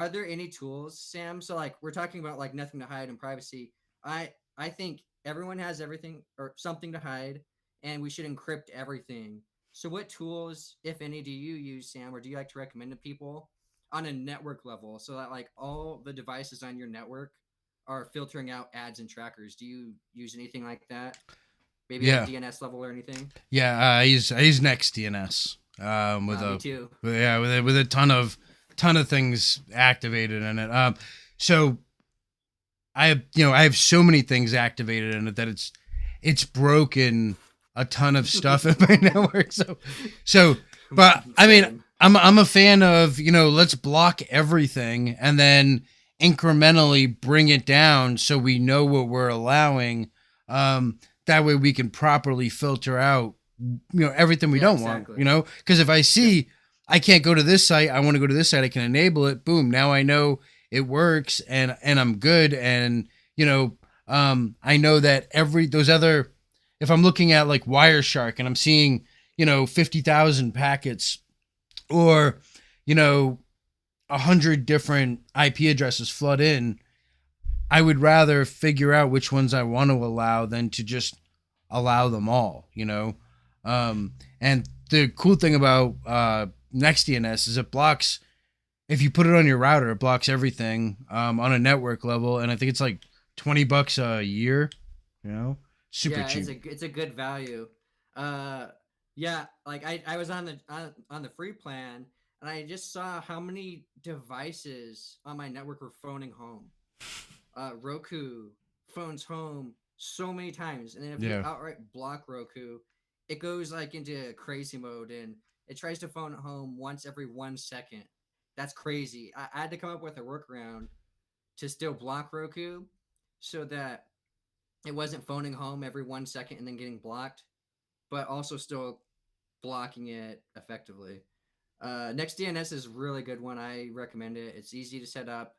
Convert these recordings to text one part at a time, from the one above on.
are there any tools, Sam? So like we're talking about like nothing to hide and privacy. I think everyone has everything or something to hide, and we should encrypt everything. So what tools, if any, do you use, Sam, or do you like to recommend to people on a network level so that like all the devices on your network are filtering out ads and trackers? Do you use anything like that? Maybe at a Yeah, DNS level or anything? yeah. I use NextDNS with Me a too. yeah with a ton of things activated in it. So I have so many things activated in it that it's broken a ton of stuff in my network. So, but I mean, Same. I'm a fan of let's block everything and then incrementally bring it down so we know what we're allowing. That way we can properly filter out everything we Yeah, don't want. exactly. Because if I Yep. see I can't go to this site, I want to go to this site, I can enable it. Boom, now I know it works and I'm good. And I know that every those other, if I'm looking at like Wireshark and I'm seeing 50,000 packets or you know 100 different IP addresses flood in, I would rather figure out which ones I want to allow than to just allow them all. And the cool thing about NextDNS is it blocks, if you put it on your router, it blocks everything on a network level, and I think it's like $20 a year. You know, super Yeah, cheap. it's a good value. Uh, yeah, like I was on the free plan, and I just saw how many devices on my network were phoning home. Roku phones home so many times, and then if you Yeah, outright block Roku, it goes like into crazy mode, and it tries to phone home once every 1 second. That's crazy. I had to come up with a workaround to still block Roku, so that it wasn't phoning home every 1 second and then getting blocked, but also still blocking it effectively. NextDNS is a really good one. I recommend it. It's easy to set up.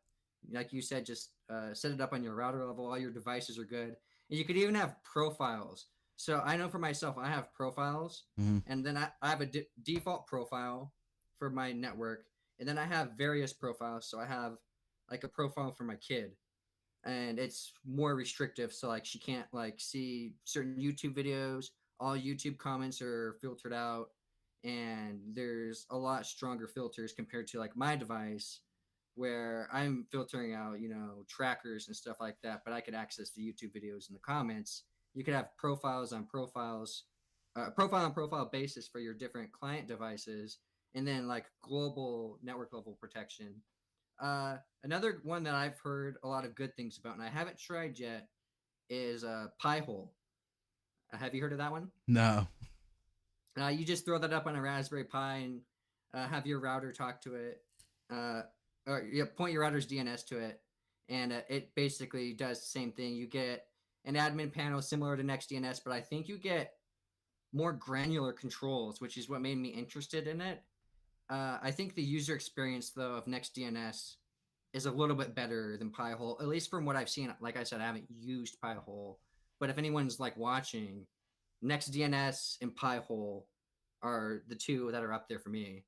Like you said, just set it up on your router level. All your devices are good. And you could even have profiles. So I know for myself, I have profiles, mm-hmm. and then I have a default profile for my network, and then I have various profiles. So I have like a profile for my kid, and it's more restrictive, so like she can't like see certain YouTube videos. All YouTube comments are filtered out, and there's a lot stronger filters compared to like my device, where I'm filtering out trackers and stuff like that, but I could access the YouTube videos in the comments. You could have profiles on profiles, profile on profile basis for your different client devices, and then like global network level protection. Another one that I've heard a lot of good things about, and I haven't tried yet, is Pi-hole. Have you heard of that one? No. You just throw that up on a Raspberry Pi and have your router talk to it, uh, or point your router's DNS to it, and it basically does the same thing. You get an admin panel similar to NextDNS, but I think you get more granular controls, which is what made me interested in it. I think the user experience though of NextDNS is a little bit better than Pi-hole, at least from what I've seen. Like I said, I haven't used Pi-hole, but if anyone's like watching, NextDNS and Pi-hole are the two that are up there for me.